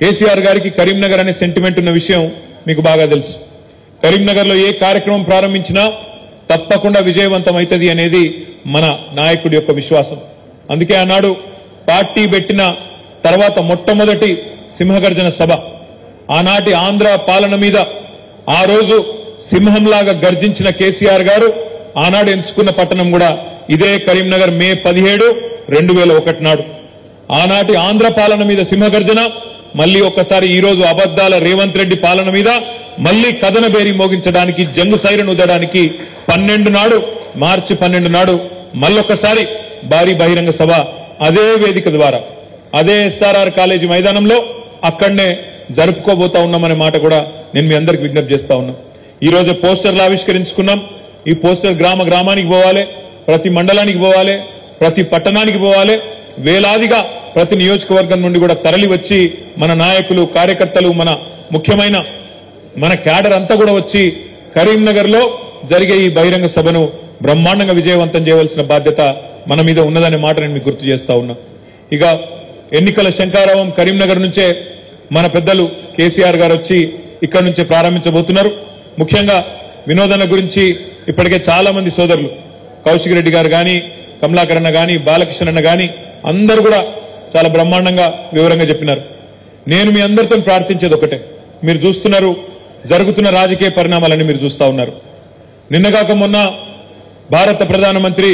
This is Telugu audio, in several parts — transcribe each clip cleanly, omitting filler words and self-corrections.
కేసీఆర్ గారికి కరీంనగర్ అనే సెంటిమెంట్ ఉన్న విషయం మీకు బాగా తెలుసు. కరీంనగర్ లో ఏ కార్యక్రమం ప్రారంభించినా తప్పకుండా విజయవంతం అవుతుంది అనేది మన నాయకుడి యొక్క విశ్వాసం. అందుకే ఆనాడు పార్టీ పెట్టిన తర్వాత మొట్టమొదటి సింహగర్జన సభ ఆనాటి ఆంధ్ర పాలన మీద ఆ రోజు సింహంలాగా గర్జించిన కేసీఆర్ గారు ఆనాడు ఎంచుకున్న పట్టణం కూడా ఇదే కరీంనగర్. మే 17, 2001 నాడు ఆనాటి ఆంధ్ర పాలన మీద సింహగర్జన, మళ్లీ ఒక్కసారి ఈ రోజు అబద్దాల రేవంత్ రెడ్డి పాలన మీద మళ్లీ కథన బేరీ మోగించడానికి, జంగు సైరన్ ఊదడానికి 12 నాడు, మార్చి 12 నాడు మళ్ళొక్కసారి భారీ బహిరంగ సభ అదే వేదిక ద్వారా, అదే ఎస్ఆర్ఆర్ కాలేజీ మైదానంలో అక్కడనే జరుపుకోబోతా ఉన్నామనే మాట కూడా నేను మీ అందరికి విజ్ఞప్తి చేస్తా ఉన్నా. ఈ రోజు పోస్టర్లు ఆవిష్కరించుకున్నాం. ఈ పోస్టర్ గ్రామ గ్రామానికి పోవాలి, ప్రతి మండలానికి పోవాలి, ప్రతి పట్టణానికి పోవాలి. వేలాదిగా ప్రతి నియోజకవర్గం నుండి కూడా తరలి వచ్చి మన నాయకులు, కార్యకర్తలు, మన ముఖ్యమైన మన క్యాడర్ అంతా కూడా వచ్చి కరీంనగర్ లో జరిగే ఈ బహిరంగ సభను బ్రహ్మాండంగా విజయవంతం చేయవలసిన బాధ్యత మన మీద ఉన్నదనే మాట నేను మీకు గుర్తు చేస్తా ఉన్నా. ఇక ఎన్నికల శంఖారావం కరీంనగర్ నుంచే మన పెద్దలు కేసీఆర్ గారు వచ్చి ఇక్కడ నుంచే ప్రారంభించబోతున్నారు. ముఖ్యంగా వినోదన గురించి ఇప్పటికే చాలా మంది సోదరులు, కౌశిక్ రెడ్డి గారు గాని, కమలాకర్ అన్న గాని, బాలకృష్ణ అన్న గాని అందరూ కూడా చాలా బ్రహ్మాండంగా వివరంగా చెప్పినారు. నేను మీ అందరితో ప్రార్థించేది ఒకటే, మీరు చూస్తున్నారు జరుగుతున్న రాజకీయ పరిణామాలన్నీ మీరు చూస్తా ఉన్నారు. నిన్నగాక మొన్న భారత ప్రధానమంత్రి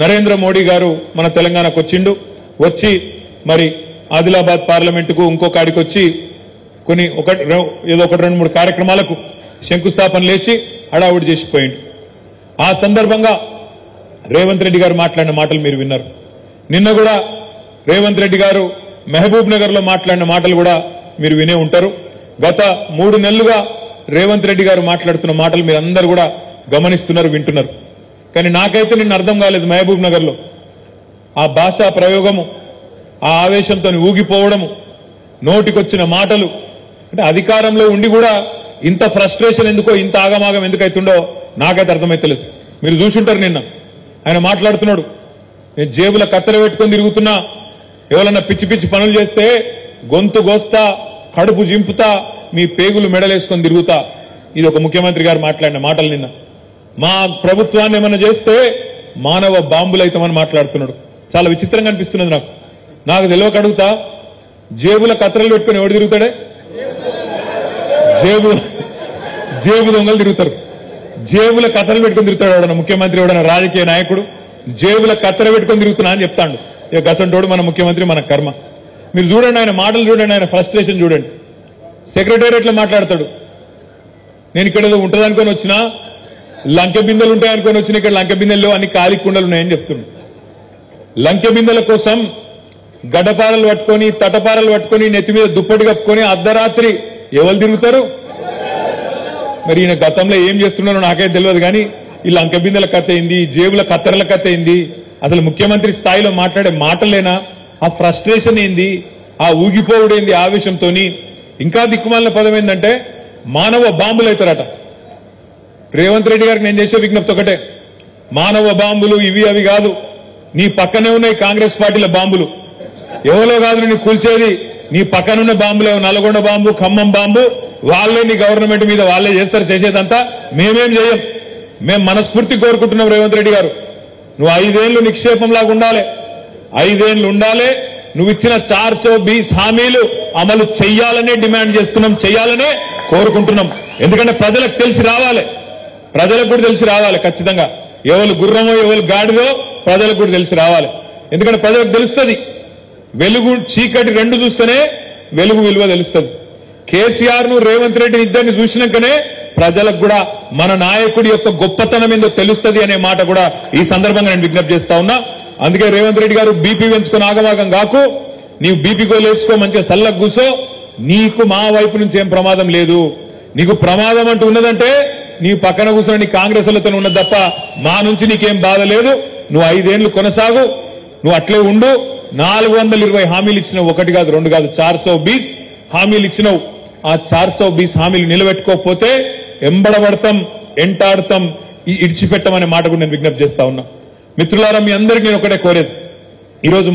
నరేంద్ర మోడీ గారు మన తెలంగాణకు వచ్చిండు. వచ్చి మరి ఆదిలాబాద్ పార్లమెంటుకు ఇంకొకడికి వచ్చి ఏదో ఒకటి 2-3 కార్యక్రమాలకు శంకుస్థాపన లేచి హడావుడి చేసిపోయిండు. ఆ సందర్భంగా రేవంత్ రెడ్డి గారు మాట్లాడిన మాటలు మీరు విన్నారు. నిన్న కూడా రేవంత్ రెడ్డి గారు మహబూబ్ నగర్ లో మాట్లాడిన మాటలు కూడా మీరు వినే ఉంటారు. గత 3 నెలలుగా రేవంత్ రెడ్డి గారు మాట్లాడుతున్న మాటలు మీరు అందరూ కూడా గమనిస్తున్నారు, వింటున్నారు. కానీ నాకైతే నిన్న అర్థం కాలేదు. మహబూబ్ నగర్ లో ఆ భాషా ప్రయోగము, ఆ ఆవేశంతో ఊగిపోవడము, నోటికొచ్చిన మాటలు, అంటే అధికారంలో ఉండి కూడా ఇంత ఫ్రస్ట్రేషన్ ఎందుకో, ఇంత ఆగమాగం ఎందుకైతుండో నాకైతే అర్థమైతలేదు. మీరు చూసుంటారు నిన్న ఆయన మాట్లాడుతున్నాడు, నేను జేబుల కత్తెర పెట్టుకొని తిరుగుతున్నా, ఎవరన్నా పిచ్చి పిచ్చి పనులు చేస్తే గొంతు గోస్తా, కడుపు జింపుతా, మీ పేగులు మెడలేసుకొని తిరుగుతా. ఇది ఒక ముఖ్యమంత్రి గారు మాట్లాడిన మాటలు. నిన్న మా ప్రభుత్వాన్ని ఏమన్నా చేస్తే మానవ బాంబులైతామని మాట్లాడుతున్నాడు. చాలా విచిత్రంగా అనిపిస్తున్నది నాకు తెలియక అడుగుతా, జేబుల కత్తెరలు పెట్టుకుని ఎవడు తిరుగుతాడే? జేబు దొంగలు తిరుగుతారు. జేబుల కత్తెరలు పెట్టుకుని తిరుగుతాడు ఎవడన్నా ముఖ్యమంత్రి, ఎవడన్నా రాజకీయ నాయకుడు జేబుల కత్తెర పెట్టుకుని తిరుగుతున్నా అని చెప్తాడు. ఇక గసంటోడు మన ముఖ్యమంత్రి, మన కర్మ. మీరు చూడండి ఆయన మాటలు, చూడండి ఆయన ఫ్రస్ట్రేషన్ చూడండి. సెక్రటేరియట్లో మాట్లాడతాడు, నేను ఇక్కడ ఏదో ఉంటుంది అనుకొని వచ్చినా, లంకె బిందెలు ఉంటాయనుకొని వచ్చిన, ఇక్కడ లంకె బిందెల్లో అన్ని ఖాళీ కుండలు ఉన్నాయని చెప్తున్నాడు. లంకె బిందెల కోసం గడ్డపారలు పట్టుకొని, తటపారలు పట్టుకొని, నెత్తి మీద దుప్పటి కప్పుకొని అర్ధరాత్రి ఎవరు తిరుగుతారు? మరి ఈయన గతంలో ఏం చేస్తున్నారో నాకైతే తెలియదు. కానీ ఈ లంక బిందెల కథ ఏంది, జేబుల కత్తెరల కథ ఏంది, అసలు ముఖ్యమంత్రి స్థాయిలో మాట్లాడే మాటలేనా? ఆ ఫ్రస్ట్రేషన్ ఏంది, ఆ ఊగిపోవుడేంది ఆవేశంతో? ఇంకా దిక్కుమాలిన పదం ఏంటంటే మానవ బాంబులు అవుతారట. రేవంత్ రెడ్డి గారికి నేను చేసే విజ్ఞప్తి ఒకటే, మానవ బాంబులు ఇవి అవి కాదు, నీ పక్కనే ఉన్నాయి కాంగ్రెస్ పార్టీల బాంబులు. ఎవరో కాదు నీ కూల్చేది, నీ పక్కనున్న బాంబులే. నల్గొండ బాంబు, ఖమ్మం బాంబు వాళ్ళే నీ గవర్నమెంట్ మీద వాళ్ళే చేస్తారు. చేసేదంతా మేమేం చేయం. మేము మనస్ఫూర్తి కోరుకుంటున్నాం రేవంత్ రెడ్డి గారు, నువ్వు 5 ఏళ్లు నిక్షేపంలాగా ఉండాలి, 5 ఏళ్లు ఉండాలి. నువ్వు ఇచ్చిన 420 హామీలు అమలు చెయ్యాలనే డిమాండ్ చేస్తున్నాం, చెయ్యాలనే కోరుకుంటున్నాం. ఎందుకంటే ప్రజలకు తెలిసి రావాలి, ప్రజలకు కూడా తెలిసి రావాలి. ఖచ్చితంగా ఎవరు గుర్రమో ఎవరు గాడిదో ప్రజలకు కూడా తెలిసి రావాలి. ఎందుకంటే ప్రజలకు తెలుస్తుంది, వెలుగు చీకటి 2 చూస్తేనే వెలుగు విలువ తెలుస్తుంది. కేసీఆర్ ను రేవంత్ రెడ్డిని ఇద్దరిని చూసినాకనే ప్రజలకు కూడా మన నాయకుడి యొక్క గొప్పతనం ఏందో తెలుస్తుంది అనే మాట కూడా ఈ సందర్భంగా నేను విజ్ఞప్తి చేస్తా ఉన్నా. అందుకే రేవంత్ రెడ్డి గారు బీపీ పెంచుకొని ఆగమాగం కాకు, నీవు బీపీ గోలు వేసుకో, మంచిగా సల్లకు కూసో. నీకు మా వైపు నుంచి ఏం ప్రమాదం లేదు. నీకు ప్రమాదం అంటూ ఉన్నదంటే నీ పక్కన కూర్చొని నీ కాంగ్రెస్లతో ఉన్నది తప్ప మా నుంచి నీకేం బాధ లేదు. నువ్వు 5 ఏళ్లు కొనసాగు, నువ్వు అట్లే ఉండు. 420 హామీలు ఇచ్చినావు, 1 కాదు 2 కాదు, 420 హామీలు ఇచ్చినావు. ఆ 420 హామీలు నిలబెట్టుకోకపోతే ఎంబడబడతాం, ఎంటాడతాం, ఇడిచిపెట్టమనే మాట కూడా నేను విజ్ఞప్తి చేస్తా ఉన్నా. మిత్రులారా, మీ అందరికీ నేను ఒకటే కోరేది, ఈరోజు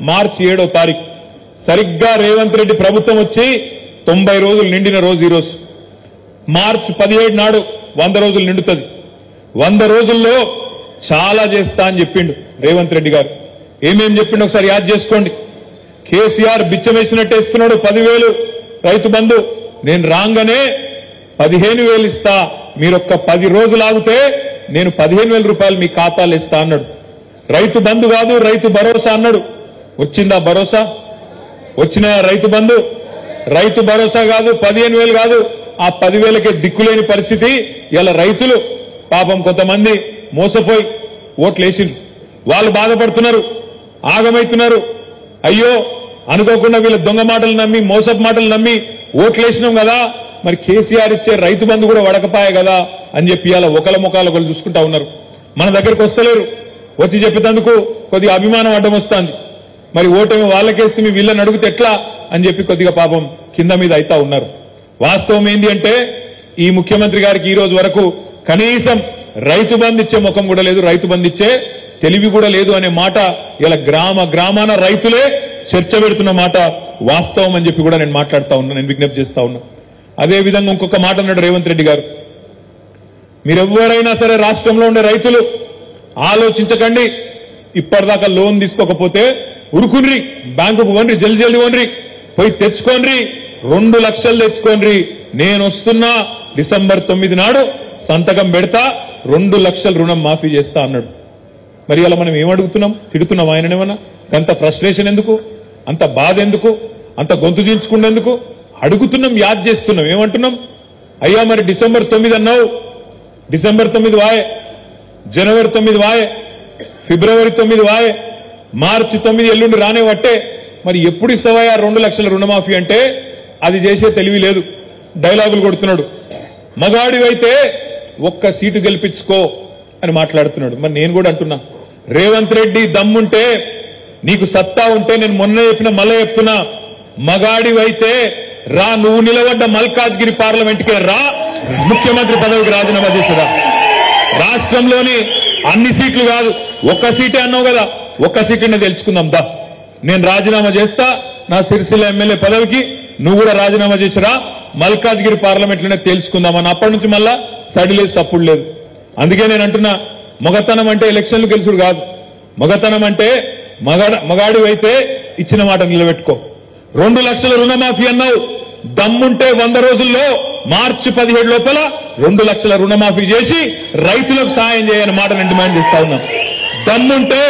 మార్చి 7వ తారీఖు సరిగ్గా రేవంత్ రెడ్డి ప్రభుత్వం వచ్చి 90 రోజులు నిండిన రోజు ఈరోజు మార్చి 17 నాడు 100 రోజులు నిండుతుంది. 100 రోజుల్లో చాలా చేస్తా అని చెప్పిండు రేవంత్ రెడ్డి గారు. ఏమేం చెప్పిండు ఒకసారి యాద్ చేసుకోండి. కేసీఆర్ బిచ్చమేసినట్టు ఇస్తున్నాడు 10,000 రైతు బంధు. నేను రాగానే 15,000 ఇస్తా, మీరొక్క 10 రోజులు ఆగితే నేను 15,000 రూపాయలు మీ ఖాతాలు ఇస్తా అన్నాడు. రైతు బంధు కాదు రైతు భరోసా అన్నాడు. వచ్చిందా భరోసా? వచ్చిన రైతు బంధు? రైతు భరోసా కాదు, 15,000 కాదు, ఆ 10,000కే దిక్కులేని పరిస్థితి. ఇలా రైతులు పాపం కొంతమంది మోసపోయి ఓట్లేసిండ్రు, వాళ్ళు బాధపడుతున్నారు, ఆగమైతున్నారు. అయ్యో అనుకోకుండా వీళ్ళ దొంగ మాటలు నమ్మి మోసపు మాటలు నమ్మి ఓట్లేసినాం కదా, మరి కేసీఆర్ ఇచ్చే రైతు బంధు కూడా వడకపాయే కదా అని చెప్పి ఇలా ఒకళ్ళ ముఖాలు ఒకళ్ళు చూసుకుంటా ఉన్నారు. మన దగ్గరకు వస్తలేరు, వచ్చి చెప్పేందుకు కొద్దిగా అభిమానం అడ్డం వస్తుంది. మరి ఓటమి వాళ్ళకేస్తే మీ వీళ్ళని అడిగితే ఎట్లా అని చెప్పి కొద్దిగా పాపం కింద మీద అయితా ఉన్నారు. వాస్తవం ఏంది అంటే ఈ ముఖ్యమంత్రి గారికి ఈ రోజు వరకు కనీసం రైతు బంధు ఇచ్చే ముఖం కూడా లేదు, రైతు బంధు ఇచ్చే తెలివి కూడా లేదు అనే మాట ఇలా గ్రామాన రైతులే చర్చ పెడుతున్న మాట వాస్తవం అని చెప్పి కూడా నేను మాట్లాడుతా ఉన్నా, నేను విజ్ఞప్తి చేస్తా ఉన్నా. అదే విధంగా ఇంకొక మాట అన్నాడు రేవంత్ రెడ్డి గారు, మీరెవ్వరైనా సరే రాష్ట్రంలో ఉండే రైతులు ఆలోచించకండి, ఇప్పటిదాకా లోన్ తీసుకోకపోతే ఉరుకున్రి, బ్యాంకుకు పోండి, జల్దీ పోండి, పోయి తెచ్చుకోండి, 2 లక్షలు తెచ్చుకోండి, నేను వస్తున్నా డిసెంబర్ 9 నాడు సంతకం పెడతా, 2 లక్షల రుణం మాఫీ చేస్తా అన్నాడు. మరి అలా మనం ఏమడుగుతున్నాం? తిడుతున్నాం ఆయననేమన్నా? అంత ఫ్రస్ట్రేషన్ ఎందుకు, అంత బాధ ఎందుకు, అంత గొంతు చీల్చుకునేందుకు? అడుగుతున్నాం, యాద్ చేస్తున్నాం. ఏమంటున్నాం? అయ్యా మరి డిసెంబర్ 9 అన్నావు, డిసెంబర్ 9 వాయే, జనవరి 9 వాయే, ఫిబ్రవరి 9 వాయే, మార్చి 9 ఎల్లుండి రానే వట్టే, మరి ఎప్పుడు ఇస్తావా 2 లక్షల రుణమాఫీ అంటే అది చేసే తెలివి లేదు, డైలాగులు కొడుతున్నాడు. మగాడివైతే ఒక్క సీటు గెలిపించుకో అని మాట్లాడుతున్నాడు. మరి నేను కూడా అంటున్నా, రేవంత్ రెడ్డి దమ్ముంటే, నీకు సత్తా ఉంటే, నేను మొన్న చెప్పిన మళ్ళీ చెప్తున్నా, మగాడివైతే రా, నువ్వు నిలబడ్డ మల్కాజ్గిరి పార్లమెంట్కే రా, ముఖ్యమంత్రి పదవికి రాజీనామా చేసిరా. రాష్ట్రంలోని అన్ని సీట్లు కాదు, ఒక్క సీటే అన్నావు కదా, ఒక్క సీట్నే తెలుసుకుందాం దా, నేను రాజీనామా చేస్తా నా సిరిసిల్ల ఎమ్మెల్యే పదవికి, నువ్వు కూడా రాజీనామా చేసిరా, మల్కాజ్గిరి పార్లమెంట్లోనే తెలుసుకుందామని. అప్పటి నుంచి మళ్ళా సడిలేదు, సప్పుడు లేదు. అందుకే నేను అంటున్నా, మగతనం అంటే ఎలక్షన్లు గెలుచుడు కాదు, మగతనం అంటే మగాడివైతే ఇచ్చిన మాట నిలబెట్టుకో. 2 లక్షల రుణమాఫీ అన్నావు, దమ్ముంటే 100 రోజుల్లో మార్చి 17 లోపల 2 లక్షల రుణమాఫీ చేసి రైతులకు సాయం చేయని మాట నేను డిమాండ్ చేస్తా ఉన్నాం. దమ్ముంటే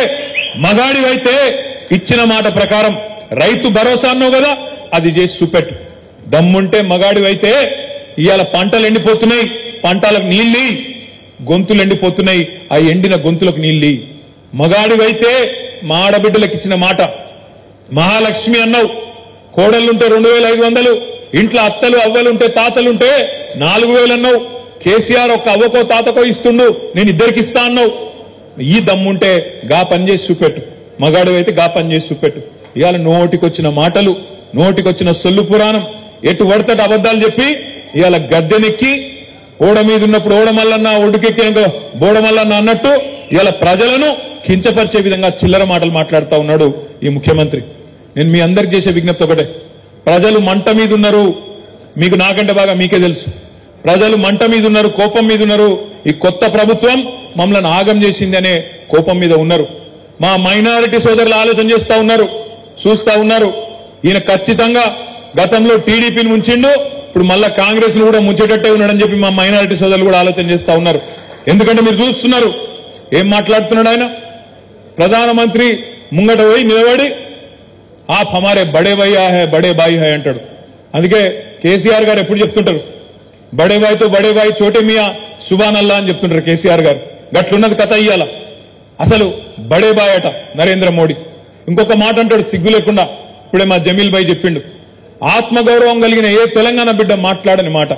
మగాడివైతే ఇచ్చిన మాట ప్రకారం రైతు భరోసా అన్నావు కదా, అది చేసి చూపెట్టు. దమ్ముంటే మగాడివైతే ఇవాళ పంటలు ఎండిపోతున్నాయి, పంటలకు నీళ్ళి, గొంతులు ఎండిపోతున్నాయి, ఆ ఎండిన గొంతులకు నీళ్ళి. మగాడివైతే మా ఆడబిడ్డలకు ఇచ్చిన మాట, మహాలక్ష్మి అన్నావు, కోడళ్లుంటే 2,500, ఇంట్లో అత్తలు అవ్వలుంటే తాతలుంటే 4,000 అన్నావు. కేసీఆర్ ఒక్క అవ్వకో తాతకో ఇస్తుండు, నేను ఇద్దరికి ఇస్తా అన్నావు. ఈ దమ్ముంటే గా పని చేసి చూపెట్టు, మగాడు అయితే గా పని చేసి చూపెట్టు. ఇవాళ నోటికొచ్చిన మాటలు, నోటికొచ్చిన సొల్లు పురాణం, ఎటు పడతట అబద్దాలు చెప్పి ఇవాళ గద్దెనెక్కి ఓడ మీద ఉన్నప్పుడు ఓడమల్లన్న, ఒడ్డుకెక్కినాక బోడమల్లన్న అన్నట్టు ఇవాళ ప్రజలను కించపరిచే విధంగా చిల్లర మాటలు మాట్లాడుతూ ఉన్నాడు ఈ ముఖ్యమంత్రి. నేను మీ అందరికి చేసే విజ్ఞప్తి ఒకటే, ప్రజలు మంట మీద ఉన్నారు, మీకు నాకంటే బాగా మీకే తెలుసు. ప్రజలు మంట మీద ఉన్నారు, కోపం మీద ఉన్నారు. ఈ కొత్త ప్రభుత్వం మమ్మల్ని ఆగం చేసింది అనే కోపం మీద ఉన్నారు. మా మైనారిటీ సోదరులు ఆలోచన చేస్తా ఉన్నారు, చూస్తా ఉన్నారు. ఈయన ఖచ్చితంగా గతంలో టీడీపీని ముంచిండు, ఇప్పుడు మళ్ళా కాంగ్రెస్ ను కూడా ముంచేటట్టే ఉన్నాడని చెప్పి మా మైనారిటీ సోదరులు కూడా ఆలోచన చేస్తా ఉన్నారు. ఎందుకంటే మీరు చూస్తున్నారు ఏం మాట్లాడుతున్నాడు ఆయన. ప్రధానమంత్రి ముంగట పోయి నిలబడి ఆప్ హమారే బడే భయ్యా హై, బడే బాయి హై అంటాడు. అందుకే కేసీఆర్ గారు ఎప్పుడు చెప్తుంటారు, బడే బాయితో బడే బాయి చోటే మియా సుబాన్ అల్లా అని చెప్తుంటారు కేసీఆర్ గారు. గట్లున్నది కథ ఇయ్యాల. అసలు బడే బాయ్ అట నరేంద్ర మోడీ. ఇంకొక మాట అంటాడు సిగ్గు లేకుండా, ఇప్పుడే మా జమీల్ భాయ్ చెప్పిండు, ఆత్మగౌరవం కలిగిన ఏ తెలంగాణ బిడ్డ మాట్లాడని మాట,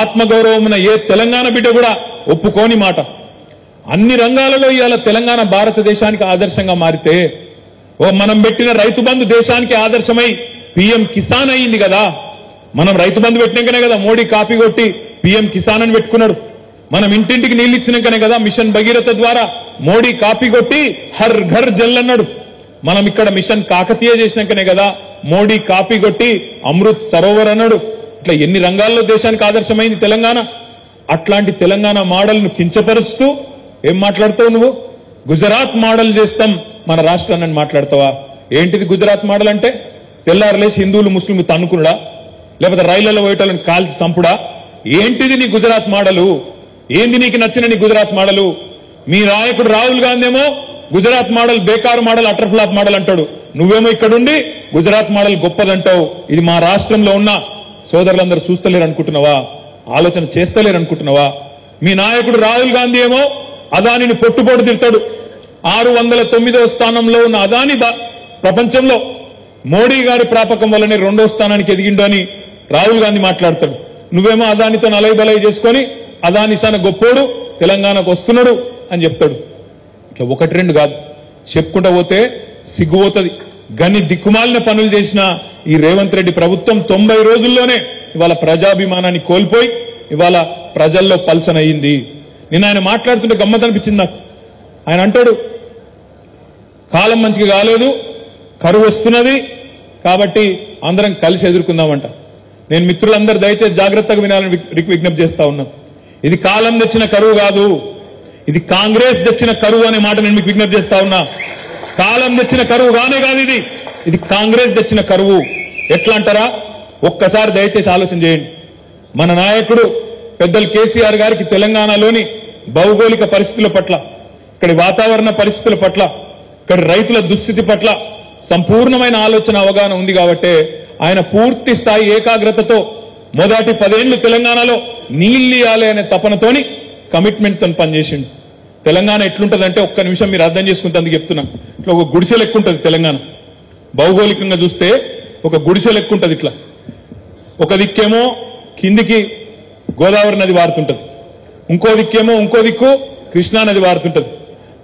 ఆత్మగౌరవం ఉన్న ఏ తెలంగాణ బిడ్డ కూడా ఒప్పుకోని మాట. అన్ని రంగాలలో ఇవాళ తెలంగాణ భారతదేశానికి ఆదర్శంగా మారితే, మనం పెట్టిన రైతు బంధు దేశానికి ఆదర్శమై పీఎం కిసాన్ అయింది కదా. మనం రైతు బంధు పెట్టినాకనే కదా మోడీ కాపీ కొట్టి పీఎం కిసాన్ అని పెట్టుకున్నాడు. మనం ఇంటింటికి నీళ్లు ఇచ్చినాకనే కదా మిషన్ భగీరథ ద్వారా మోడీ కాపీ కొట్టి హర్ ఘర్ జల్ అన్నాడు. మనం ఇక్కడ మిషన్ కాకతీయ చేసినాకనే కదా మోడీ కాపీ కొట్టి అమృత్ సరోవర్ అన్నాడు. ఇట్లా ఎన్ని రంగాల్లో దేశానికి ఆదర్శమైంది తెలంగాణ. అట్లాంటి తెలంగాణ మోడల్ను కించపరుస్తూ ఏం మాట్లాడుతావు నువ్వు? గుజరాత్ మోడల్ చేస్తాం మన రాష్ట్రాన్ని మాట్లాడతావా? ఏంటిది గుజరాత్ మోడల్ అంటే? తెల్లారలేసి హిందువులు ముస్లింలు తన్నుకునుడా, లేకపోతే రైళ్లలో పోయేటోళ్ళని కాల్చి చంపుడా? ఏంటిది నీ గుజరాత్ మోడలు? ఏంది నీకు నచ్చిన నీ గుజరాత్ మోడలు? మీ నాయకుడు రాహుల్ గాంధీ ఏమో గుజరాత్ మోడల్ బేకారు మోడల్, అటర్ ఫ్లాప్ మోడల్ అంటాడు. నువ్వేమో ఇక్కడుండి గుజరాత్ మోడల్ గొప్పదంటావు. ఇది మా రాష్ట్రంలో ఉన్న సోదరులందరూ చూస్తలేరు అనుకుంటున్నావా? ఆలోచన చేస్తలేరు అనుకుంటున్నావా? మీ నాయకుడు రాహుల్ గాంధీ ఏమో అదానిని పొట్టుపోటు తిడతాడు. 609వ స్థానంలో ఉన్న అదాని ప్రపంచంలో మోడీ గారి ప్రాపకం వల్లనే 2వ స్థానానికి ఎదిగిండు అని రాహుల్ గాంధీ మాట్లాడతాడు. నువ్వేమో అదానితో నలైబలై చేసుకొని అదాని సాన గొప్పోడు తెలంగాణకు వస్తున్నాడు అని చెప్తాడు. ఇట్లా ఒకటి రెండు కాదు, చెప్పుకుంటా పోతే సిగ్గుపోతుంది. గని దిక్కుమాలిన పనులు చేసిన ఈ రేవంత్ రెడ్డి ప్రభుత్వం 90 రోజుల్లోనే ఇవాళ ప్రజాభిమానాన్ని కోల్పోయి ఇవాళ ప్రజల్లో పల్సన్ అయ్యింది. నిన్న ఆయన మాట్లాడుతుంటే గమ్మత్ అనిపించింది నాకు. ఆయన అంటాడు కాలం మంచిగా కాలేదు, కరువు వస్తున్నది, కాబట్టి అందరం కలిసి ఎదుర్కొందామంట. నేను మిత్రులందరూ దయచేసి జాగ్రత్తగా వినాలని విజ్ఞప్తి చేస్తా ఉన్నాను. ఇది కాలం తెచ్చిన కరువు కాదు, ఇది కాంగ్రెస్ తెచ్చిన కరువు అనే మాట నేను మీకు విజ్ఞప్తి చేస్తా ఉన్నా. కాలం తెచ్చిన కరువు కానే కాదు, ఇది కాంగ్రెస్ తెచ్చిన కరువు. ఎట్లా అంటారా? ఒక్కసారి దయచేసి ఆలోచన చేయండి. మన నాయకుడు పెద్దలు కేసీఆర్ గారికి తెలంగాణలోని భౌగోళిక పరిస్థితుల పట్ల, ఇక్కడి వాతావరణ పరిస్థితుల పట్ల, ఇక్కడ రైతుల దుస్థితి పట్ల సంపూర్ణమైన ఆలోచన అవగాహన ఉంది కాబట్టి ఆయన పూర్తి స్థాయి ఏకాగ్రతతో మొదటి 10 ఏళ్లు తెలంగాణలో నీళ్లు ఇవ్వాలి అనే తపనతోని కమిట్మెంట్తో పనిచేసిండు. తెలంగాణ ఎట్లుంటదంటే ఒక్క నిమిషం మీరు అర్థం చేసుకుంటే చెప్తున్నా. ఇట్లా ఒక గుడిసె లెక్క ఉంటుంది తెలంగాణ. భౌగోళికంగా చూస్తే ఒక గుడిసె లెక్క ఉంటుంది. ఇట్లా ఒక దిక్కేమో కిందికి గోదావరి నది వారుతుంటది, ఇంకో దిక్కు కృష్ణా నది వారుతుంటది.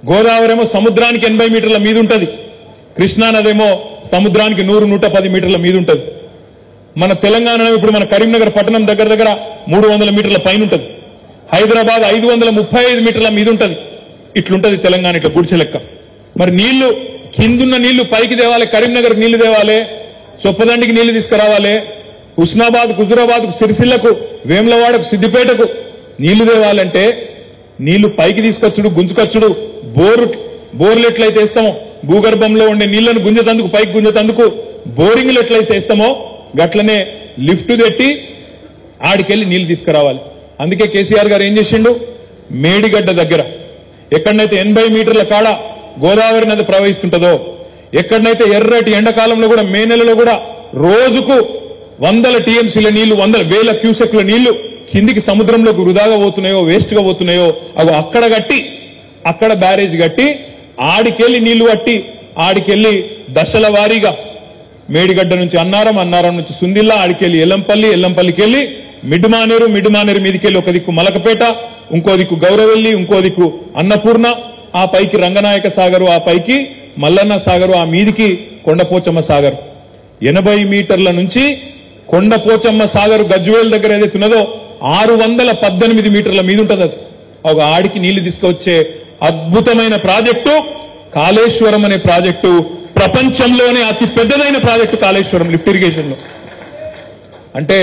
గోదావరి ఏమో సముద్రానికి 80 మీటర్ల మీద ఉంటుంది, కృష్ణా నదేమో సముద్రానికి 100-110 మీటర్ల మీద ఉంటుంది. మన తెలంగాణ ఇప్పుడు మన కరీంనగర్ పట్టణం దగ్గర 300 మీటర్ల పైన ఉంటుంది. హైదరాబాద్ 535 మీటర్ల మీద ఉంటుంది. ఇట్లుంటది తెలంగాణ, ఇట్లా గుడిసె లెక్క. మరి నీళ్లు కిందున్న నీళ్లు పైకి తేవాలి, కరీంనగర్ నీళ్లు తేవాలి, చొప్పదండికి నీళ్లు తీసుకురావాలి, హుస్నాబాద్ హుజురాబాద్ సిరిసిల్లకు, వేములవాడకు, సిద్దిపేటకు నీళ్లు తేవాలంటే నీళ్లు పైకి తీసుకొచ్చుడు, గుంజుకొచ్చుడు, బోర్లు ఎట్లయితే వేస్తామో, భూగర్భంలో ఉండే నీళ్లను గుంజతందుకు, పైకి గుంజతందుకు బోరింగ్లు ఎట్లయితే వేస్తామో గట్లనే లిఫ్ట్ పెట్టి ఆడికెళ్లి నీళ్లు తీసుకురావాలి. అందుకే కేసీఆర్ గారు ఏం చేసిండు? మేడిగడ్డ దగ్గర ఎక్కడనైతే 80 మీటర్ల కాడ గోదావరి నది ప్రవహిస్తుంటదో, ఎక్కడనైతే ఎర్రటి ఎండాకాలంలో కూడా మే నెలలో కూడా రోజుకు 100 టీఎంసీల నీళ్లు, 100,000 క్యూసెక్ల నీళ్లు కిందికి సముద్రంలోకి వృధాగా పోతున్నాయో, వేస్ట్ గా పోతున్నాయో అవి అక్కడ బ్యారేజ్ కట్టి ఆడికెళ్లి నీళ్లు కట్టి ఆడికెళ్లి దశల వారీగా మేడిగడ్డ నుంచి అన్నారం నుంచి సుందిల్లా, ఆడికెళ్లి ఎల్లంపల్లికి వెళ్లి మిడ్మానేరు మీదికెళ్లి ఒక దిక్కు మలకపేట, ఇంకో దిక్కు గౌరవెల్లి, ఇంకో దిక్కు అన్నపూర్ణ, ఆ పైకి రంగనాయక సాగరు, ఆ పైకి మల్లన్న సాగరు, ఆ మీదికి కొండపోచమ్మ సాగర్. 80 మీటర్ల నుంచి కొండపోచమ్మ సాగర్ గజ్వేల్ దగ్గర ఏదైతే ఉన్నదో 618 మీటర్ల మీద ఉంటుంది. అది ఒక ఆడికి నీళ్లు తీసుకొచ్చే అద్భుతమైన ప్రాజెక్టు కాళేశ్వరం అనే ప్రాజెక్టు. ప్రపంచంలోనే అతి పెద్దదైన ప్రాజెక్టు కాళేశ్వరం లిఫ్ట్ ఇరిగేషన్ లో. అంటే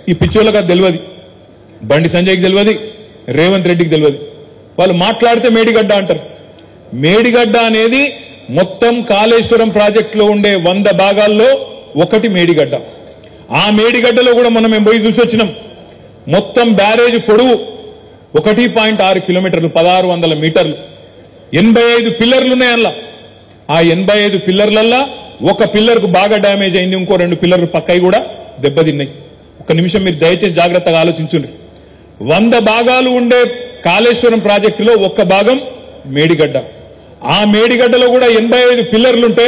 ఈ పిచ్చోళ్ళకి అది తెలియదు, బండి సంజయ్కి తెలియదు, రేవంత్ రెడ్డికి తెలియదు. వాళ్ళు మాట్లాడితే మేడిగడ్డ అంటారు. మేడిగడ్డ అనేది మొత్తం కాళేశ్వరం ప్రాజెక్టులో ఉండే 100 భాగాల్లో ఒకటి మేడిగడ్డ. ఆ మేడిగడ్డలో కూడా మనం పోయి చూసి వచ్చినాం. మొత్తం బ్యారేజ్ పొడవు 1.6 కిలోమీటర్లు, 1600 మీటర్లు, 85 పిల్లర్లు ఉన్నాయి అందులో. ఆ 85 పిల్లర్లల్లా ఒక పిల్లర్కు బాగా డ్యామేజ్ అయింది, ఇంకో 2 పిల్లర్లు పక్కయి కూడా దెబ్బతిన్నాయి. ఒక నిమిషం మీరు దయచేసి జాగ్రత్తగా ఆలోచించండి. 100 భాగాలు ఉండే కాళేశ్వరం ప్రాజెక్టులో ఒక్క భాగం మేడిగడ్డ. ఆ మేడిగడ్డలో కూడా 85 పిల్లర్లుంటే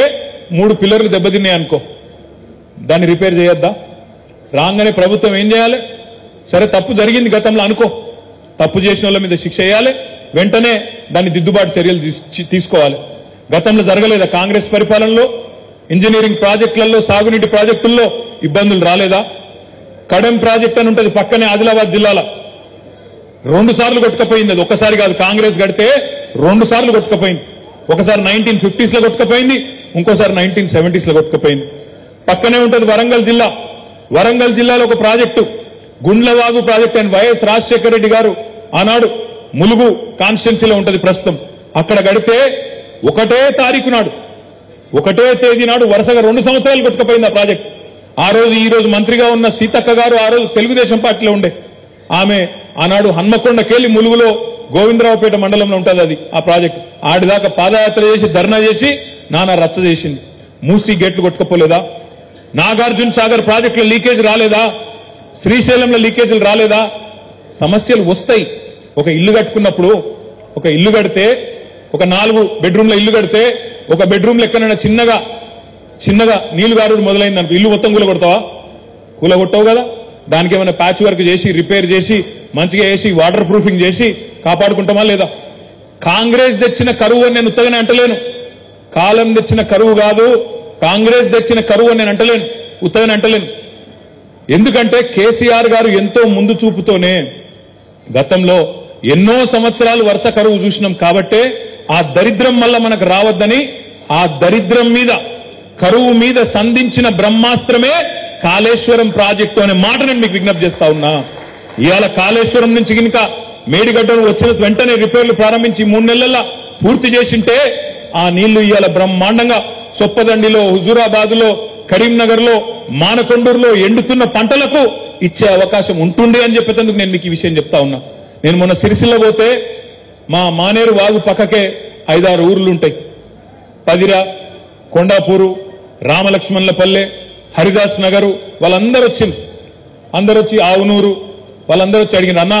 3 పిల్లర్లు దెబ్బతిన్నాయి అనుకో, దాన్ని రిపేర్ చేయొద్దా? రాగానే ప్రభుత్వం ఏం చేయాలి? సరే తప్పు జరిగింది గతంలో అనుకో, తప్పు చేసిన వాళ్ళ మీద శిక్ష వేయాలి, వెంటనే దాన్ని దిద్దుబాటు చర్యలు తీసుకోవాలి. గతంలో జరగలేదా? కాంగ్రెస్ పరిపాలనలో ఇంజనీరింగ్ ప్రాజెక్టులలో, సాగునీటి ప్రాజెక్టుల్లో ఇబ్బందులు రాలేదా? కడెం ప్రాజెక్ట్ అని ఉంటుంది పక్కనే ఆదిలాబాద్ జిల్లాలో, 2 సార్లు కొట్టుకపోయింది. అది ఒకసారి కాదు, కాంగ్రెస్ గడితే 2 సార్లు కొట్టుకపోయింది. ఒకసారి 1950s లో కొట్టుకపోయింది, ఇంకోసారి 1970s లో కొట్టుకపోయింది. పక్కనే ఉంటుంది వరంగల్ జిల్లా. వరంగల్ జిల్లాలో ఒక ప్రాజెక్టు గుండ్లవాగు ప్రాజెక్టు అని వైఎస్ రాజశేఖర రెడ్డి గారు ఆనాడు ములుగు కాన్స్టిట్యున్సీలో ఉంటుంది ప్రస్తుతం. అక్కడ గడితే ఒకటే తారీఖు నాడు ఒకటే తేదీ నాడు వరుసగా 2 సంవత్సరాలు కొట్టుకుపోయింది ఆ ప్రాజెక్టు. ఆ రోజు ఈ రోజు మంత్రిగా ఉన్న సీతక్క గారు ఆ రోజు తెలుగుదేశం పార్టీలో ఉండే ఆమె ఆనాడు హన్మకొండకెళ్లి ములుగులో గోవిందరావుపేట మండలంలో ఉంటుంది అది ఆ ప్రాజెక్టు. ఆడిదాకా పాదయాత్ర చేసి ధర్నా చేసి నానా రచ్చ చేసింది. మూసీ గేట్లు కొట్టుకపోలేదా? నాగార్జున సాగర్ ప్రాజెక్టులో లీకేజ్ రాలేదా? శ్రీశైలంలో లీకేజీలు రాలేదా? సమస్యలు వస్తాయి. ఒక ఇల్లు కట్టుకున్నప్పుడు ఒక ఇల్లు కడితే ఒక 4 బెడ్రూమ్ల ఇల్లు కడితే ఒక బెడ్రూమ్లో ఎక్కడైనా చిన్నగా నీళ్లు గారుడు మొదలైంది అనుకో, ఇల్లు మొత్తం కూలగొడతావా? కూలగొట్టవు కదా. దానికి ఏమైనా ప్యాచ్ వర్క్ చేసి రిపేర్ చేసి మంచిగా వేసి వాటర్ ప్రూఫింగ్ చేసి కాపాడుకుంటామా లేదా? కాంగ్రెస్ తెచ్చిన కరువు అని నేను ఉత్తగానే అంటలేను. కాలం తెచ్చిన కరువు కాదు, కాంగ్రెస్ తెచ్చిన కరువు అని నేను అంటలేను, ఉత్తగానే అంటలేను. ఎందుకంటే కేసీఆర్ గారు ఎంతో ముందు చూపుతోనే గతంలో ఎన్నో సంవత్సరాలు వరుస కరువు చూసినాం కాబట్టే ఆ దరిద్రం వల్ల మనకు రావద్దని ఆ దరిద్రం మీద కరువు మీద సంధించిన బ్రహ్మాస్త్రమే కాళేశ్వరం ప్రాజెక్టు అనే మాట నేను మీకు విజ్ఞప్తి చేస్తా ఉన్నా. ఇవాళ కాళేశ్వరం నుంచి గినక మేడిగడ్డను వచ్చిన వెంటనే రిపేర్లు ప్రారంభించి 3 నెలల్లో పూర్తి చేసింటే ఆ నీళ్లు ఇవాళ బ్రహ్మాండంగా సొప్పదండిలో, హుజూరాబాద్లో, కరీంనగర్లో, మానకొండూరులో ఎండుతున్న పంటలకు ఇచ్చే అవకాశం ఉంటుండే అని చెప్పేందుకు నేను మీకు ఈ విషయం చెప్తా ఉన్నా. నేను మొన్న సిరిసిల్ల పోతే మా మానేరు వాగు పక్కకే 5-6 ఊర్లుంటాయి. పదిర, కొండాపూరు, రామలక్ష్మణులపల్లె, హరిదాస్ నగరు, వాళ్ళందరూ వచ్చింది. అందరూ వచ్చి ఆవునూరు వాళ్ళందరూ వచ్చి అడిగినారు, అన్న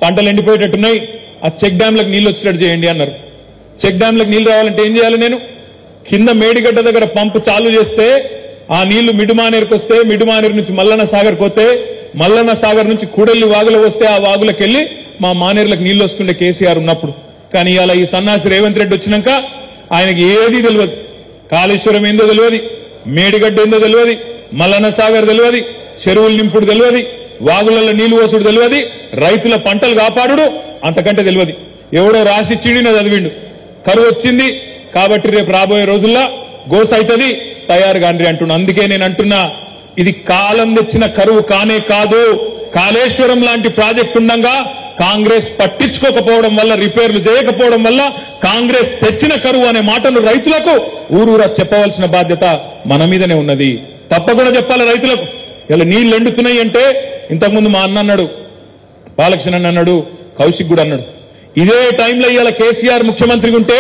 పంటలు ఎండిపోయేటట్టున్నాయి, ఆ చెక్ డ్యాంలకు నీళ్లు వచ్చేటట్టు చేయండి అన్నారు. చెక్ డ్యాంలకు నీళ్లు రావాలంటే ఏం చేయాలి? నేను కింద మేడిగడ్డ దగ్గర పంపు చాలు చేస్తే ఆ నీళ్లు మిడుమానేరుకు వస్తే, మిడుమానేరు నుంచి మల్లన్న సాగర్కి వస్తే, మల్లన్న సాగర్ నుంచి కూడెల్లి వాగులో వస్తే ఆ వాగులకు వెళ్లి మా మానేరులకు నీళ్లు వస్తుండే కేసీఆర్ ఉన్నప్పుడు. కానీ ఇవాళ ఈ సన్నాసి రేవంత్ రెడ్డి వచ్చినాక ఆయనకి ఏదీ తెలియదు. కాళేశ్వరం ఏందో తెలియదు, మేడిగడ్డ ఏందో తెలియదు, మల్లన్న సాగర్ తెలియదు, చెరువులు నింపుడు తెలియదు, వాగులలో నీళ్లు పోసుడు తెలియదు, రైతుల పంటలు కాపాడు అంతకంటే తెలియదు. ఎవడో రాసిచ్చిడినో చదివిండు, కరువు వచ్చింది కాబట్టి రేపు రాబోయే రోజుల్లో గోస అవుతుంది తయారు కాండ్రి అంటున్నా. అందుకే నేను అంటున్నా, ఇది కాలం తెచ్చిన కరువు కానే కాదు. కాళేశ్వరం లాంటి ప్రాజెక్టు ఉండగా కాంగ్రెస్ పట్టించుకోకపోవడం వల్ల, రిపేర్లు చేయకపోవడం వల్ల కాంగ్రెస్ తెచ్చిన కరువు అనే మాటలు రైతులకు ఊరూరా చెప్పవలసిన బాధ్యత మన మీదనే ఉన్నది. తప్పకుండా చెప్పాలి రైతులకు. ఇలా నీళ్లు ఎండుతున్నాయి అంటే ఇంతకుముందు మా అన్న అన్నాడు, బాలకృష్ణ అన్నాడు, కౌశిక్ కూడా అన్నాడు, ఇదే టైంలో ఇవాళ కేసీఆర్ ముఖ్యమంత్రిగా ఉంటే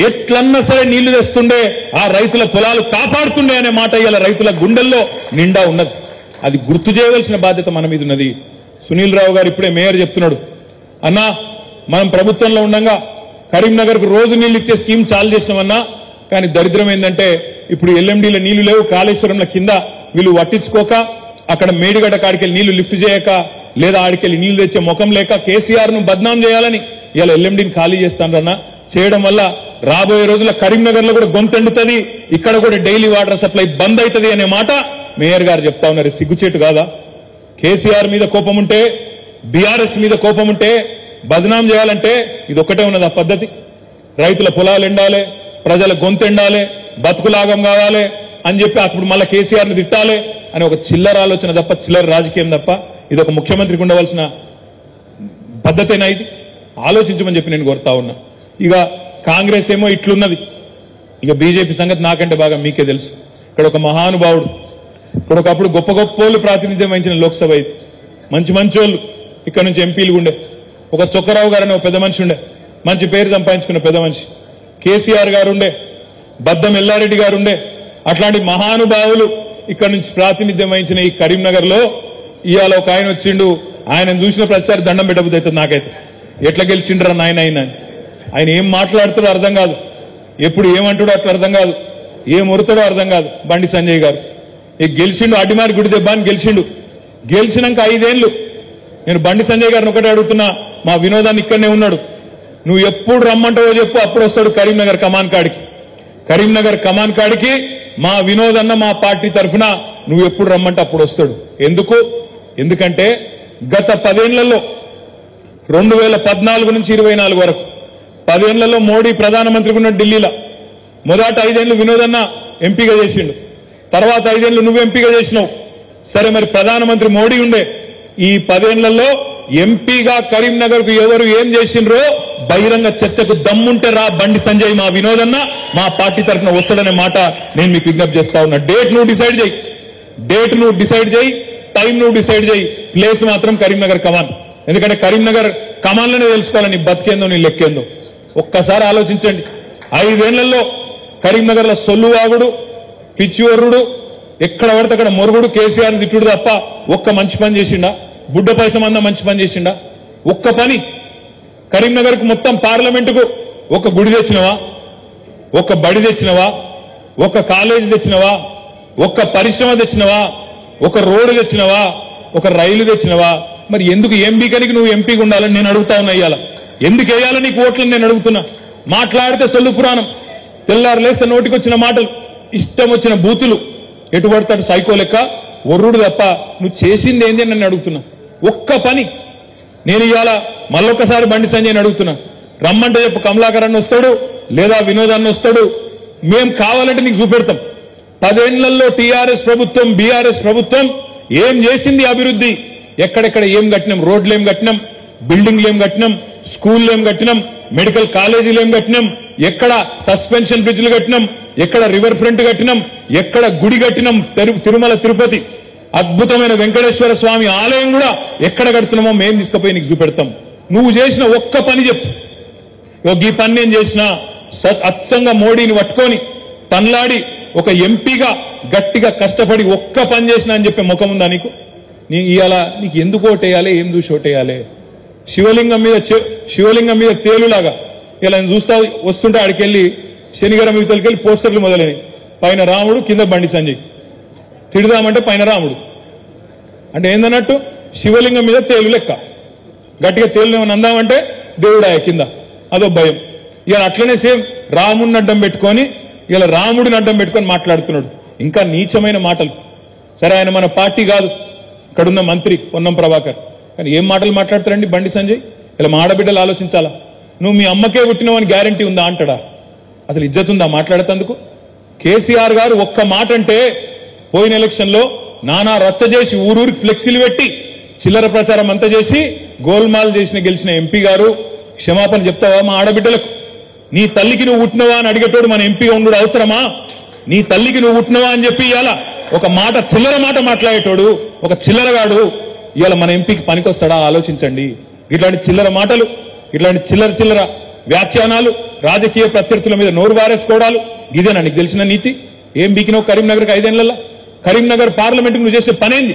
ఎట్లన్నా సరే నీళ్లు తెస్తుండే, ఆ రైతుల పొలాలు కాపాడుతుండే అనే మాట ఇవాళ రైతుల గుండెల్లో నిండా ఉన్నది. అది గుర్తు చేయవలసిన బాధ్యత మన మీద ఉన్నది. సునీల్ రావు గారు ఇప్పుడే మేయర్ చెప్తున్నాడు, అన్నా మనం ప్రభుత్వంలో ఉండగా కరీంనగర్కు రోజు నీళ్లు ఇచ్చే స్కీమ్ చాలు చేసినామన్నా, కానీ దరిద్రం ఏంటంటే ఇప్పుడు ఎల్ఎండీలో నీళ్లు లేవు, కాళేశ్వరంలో కింద వీళ్ళు పట్టించుకోక అక్కడ మేడిగడ్డ కాడికెళ్ళి నీళ్లు లిఫ్ట్ చేయక, లేదా ఆడికెళ్ళి నీళ్లు తెచ్చే ముఖం లేక కేసీఆర్ ను బద్నాం చేయాలని ఇలా ఎల్ఎండీని ఖాళీ చేస్తానన్నా. చేయడం వల్ల రాబోయే రోజుల్లో కరీంనగర్ లో కూడా గొంతెండుతుంది, ఇక్కడ కూడా డైలీ వాటర్ సప్లై బంద్ అవుతుంది అనే మాట మేయర్ గారు చెప్తా ఉన్నారు. సిగ్గుచేటు కాదా? కేసీఆర్ మీద కోపం ఉంటే, బీఆర్ఎస్ మీద కోపం ఉంటే బద్నాం చేయాలంటే ఇది ఒక్కటే ఉన్నది ఆ పద్ధతి. రైతుల పొలాలు ఎండాలి, ప్రజల గొంతెండాలి, బతుకులాగం కావాలి అని చెప్పి అప్పుడు మళ్ళీ కేసీఆర్ ని తిట్టాలి అని ఒక చిల్లర ఆలోచన తప్ప, చిల్లర రాజకీయం తప్ప ఇది ఒక ముఖ్యమంత్రికి ఉండవలసిన పద్ధతేనా? ఇది ఆలోచించమని చెప్పి నేను కోరుతా ఉన్నా. ఇక కాంగ్రెస్ ఏమో ఇట్లున్నది, ఇక బీజేపీ సంగతి నాకంటే బాగా మీకే తెలుసు. ఇక్కడ ఒక మహానుభావుడు, ఇక్కడ ఒకప్పుడు గొప్ప గొప్పోళ్ళు ప్రాతినిధ్యం వహించిన లోక్సభ ఇది, మంచి మంచోళ్ళు ఇక్కడ నుంచి ఎంపీలు ఉండే, ఒక చొక్కరావు గారు అనే ఒక పెద్ద మనిషి ఉండే, మంచి పేరు సంపాదించుకున్న పెద్ద మనిషి, కేసీఆర్ గారు ఉండే, బద్దం ఎల్లారెడ్డి గారు ఉండే, అట్లాంటి మహానుభావులు ఇక్కడ నుంచి ప్రాతినిధ్యం వహించిన ఈ కరీంనగర్ లో ఇవాళ ఒక ఆయన వచ్చిండు, ఆయన చూసిన ప్రతిసారి దండం పెట్టబుద్ధి అవుతుంది నాకైతే. ఎట్లా గెలిచిండ్రా నాయన ఆయన ఏం మాట్లాడుతాడో అర్థం కాదు, ఎప్పుడు ఏమంటాడో అట్లా అర్థం కాదు, ఏం ఒరుతాడో అర్థం కాదు. బండి సంజయ్ గారు గెలిచిండు, అడ్డిమారి గుడి దెబ్బ అని గెలిచిండు. గెలిచినాక 5 ఏళ్లు నేను బండి సంజయ్ గారిని ఒకటే అడుగుతున్నా, మా వినోదాన్ని ఇక్కడనే ఉన్నాడు, నువ్వు ఎప్పుడు రమ్మంటావో చెప్పు, అప్పుడు వస్తాడు కరీంనగర్ కమాన్ కాడికి. కరీంనగర్ కమాన్ కాడికి మా వినోదన్న మా పార్టీ తరఫున నువ్వు ఎప్పుడు రమ్మంటే అప్పుడు వస్తాడు. ఎందుకంటే గత 10 ఏళ్లలో 2014 నుంచి 24 వరకు 10 ఏళ్లలో మోడీ ప్రధానమంత్రిగా ఉన్న ఢిల్లీలో మొదట 5 ఏళ్లు వినోదన్న ఎంపీగా చేసిండు. తర్వాత 5 ఏళ్లు నువ్వు ఎంపీగా చేసినావు. సరే, మరి ప్రధానమంత్రి మోడీ ఉండే. ఈ 10 ఏళ్లలో ఎంపీగా కరీంనగర్కు ఎవరు ఏం చేసిండ్రో బహిరంగ చర్చకు దమ్ముంటే రా బండి సంజయ్, మా వినోదన్న మా పార్టీ తరఫున వస్తాడనే మాట నేను మీకు విజ్ఞప్తి చేస్తా ఉన్నా. డేట్ నువ్వు డిసైడ్ చేయి, టైం నువ్వు డిసైడ్ చేయి, ప్లేస్ మాత్రం కరీంనగర్ కమాన్. ఎందుకంటే కరీంనగర్ కమాన్లోనే తెలుసుకోవాలి నీ బతికేందో నీ లెక్కేందో. ఒక్కసారి ఆలోచించండి. 5 ఏళ్లలో కరీంనగర్లో సొల్లువాగుడు, పిచ్చివర్రుడు, ఎక్కడ పడితే అక్కడ మొరుగుడు, కేసీఆర్ తిట్టుడు తప్ప ఒక్క మంచి పని చేసిండా? బుడ్డ పైసమందా మంచి పని చేసిండా? ఒక్క పని. కరీంనగర్కు మొత్తం పార్లమెంటుకు ఒక గుడి తెచ్చినవా? ఒక బడి తెచ్చినవా? ఒక కాలేజీ తెచ్చినవా? ఒక్క పరిశ్రమ తెచ్చినవా? ఒక రోడ్డు తెచ్చినవా? ఒక రైలు తెచ్చినవా? మరి ఎందుకు ఎంపీకనికి నువ్వు ఎంపీగా ఉండాలని నేను అడుగుతా ఉన్నా. ఇయ్యాల ఎందుకు వేయాలని నీకు ఓట్లని నేను అడుగుతున్నా. మాట్లాడితే సొల్లు పురాణం, తెల్లారు లేస్తే నోటికొచ్చిన మాటలు, ఇష్టం వచ్చిన బూతులు, ఎటు పడతాడు సైకో లెక్క ఒర్రుడు తప్ప నువ్వు చేసింది ఏంది అని నన్ను అడుగుతున్నా. ఒక్క పని. నేను ఇవాళ మళ్ళొక్కసారి బండి సంజయ్ని అడుగుతున్నా, రమ్మంటే చెప్పు, కమలాకర్ అన్న వస్తాడు లేదా వినోదాన్ని వస్తాడు, మేము కావాలంటే నీకు చూపెడతాం. 10 ఏళ్లలో టీఆర్ఎస్ ప్రభుత్వం, బీఆర్ఎస్ ప్రభుత్వం ఏం చేసింది అభివృద్ధి, ఎక్కడెక్కడ ఏం కట్టినాం, రోడ్లు ఏం కట్టినాం, బిల్డింగ్లు ఏం కట్టినాం, స్కూళ్ళు ఏం కట్టినాం, మెడికల్ కాలేజీలు ఏం కట్టినాం, ఎక్కడ సస్పెన్షన్ బ్రిడ్జ్లు కట్టినాం, ఎక్కడ రివర్ ఫ్రంట్ కట్టినాం, ఎక్కడ గుడి కట్టినాం, తిరుమల తిరుపతి అద్భుతమైన వెంకటేశ్వర స్వామి ఆలయం కూడా ఎక్కడ కడుతున్నామో మేము తీసుకుపోయి నీకు చూపెడతాం. నువ్వు చేసిన ఒక్క పని చెప్పు. ఈ పని నేను చేసిన అచ్చంగా మోడీని పట్టుకొని తన్లాడి ఒక ఎంపీగా గట్టిగా కష్టపడి ఒక్క పని చేసిన అని చెప్పే ముఖం ఉందా నీకు? ఇవాళ నీకు ఎందుకు ఓటేయాలి, ఏం చూసి ఓటేయాలి? శివలింగం మీద తేలులాగా ఇలా చూస్తా వస్తుంటే ఆడికెళ్ళి శనిగరం యువతలకెళ్ళి పోస్టర్లు మొదలైనవి. పైన రాముడు, కింద బండి సంజయ్. తిడదామంటే పైన రాముడు అంటే ఏందన్నట్టు, శివలింగం మీద తేలు లెక్క. గట్టిగా తేలు ఏమని అందామంటే దేవుడాయ కింద, అదో భయం. ఇలా అట్లనే సేమ్ రాముడిని అడ్డం పెట్టుకొని ఇలా రాముడిని అడ్డం పెట్టుకొని మాట్లాడుతున్నాడు. ఇంకా నీచమైన మాటలు. సరే, ఆయన మన పార్టీ కాదు, ఇక్కడున్న మంత్రి పొన్నం ప్రభాకర్, కానీ ఏం మాటలు మాట్లాడతారండి బండి సంజయ్? ఇలా మా ఆడబిడ్డలు ఆలోచించాలా. నువ్వు మీ అమ్మకే పుట్టినవని గ్యారంటీ ఉందా అంటాడా? అసలు ఇజ్జత్ ఉందా మాట్లాడేందుకు? కేసీఆర్ గారు ఒక్క మాట అంటే పోయిన ఎలక్షన్ లో నానా రచ్చ చేసి ఊరూరికి ఫ్లెక్సీలు పెట్టి చిల్లర ప్రచారం అంతా చేసి గోల్మాల్ గెలిచిన ఎంపీ గారు క్షమాపణ చెప్తావా మా ఆడబిడ్డలకు? నీ తల్లికి నువ్వు పుట్టినవా అని అడిగేటోడు మన ఎంపీగా ఉండడు అవసరమా? నీ తల్లికి నువ్వు పుట్టినవా అని చెప్పి ఇవాళ ఒక మాట, చిల్లర మాట మాట్లాడేటోడు ఒక చిల్లరగాడు ఇవాళ మన ఎంపీకి పనికొస్తాడా? ఆలోచించండి. ఇట్లాంటి చిల్లర మాటలు, ఇట్లాంటి చిల్లర వ్యాఖ్యానాలు, రాజకీయ ప్రత్యర్థుల మీద నోరు వారేసుకోవడాలు, ఇదేనా నీకు తెలిసిన నీతి? ఏం బీకినావు కరీంనగర్కి 5 ఏళ్లలో? కరీంనగర్ పార్లమెంట్కి నువ్వు చేసిన పనేంది?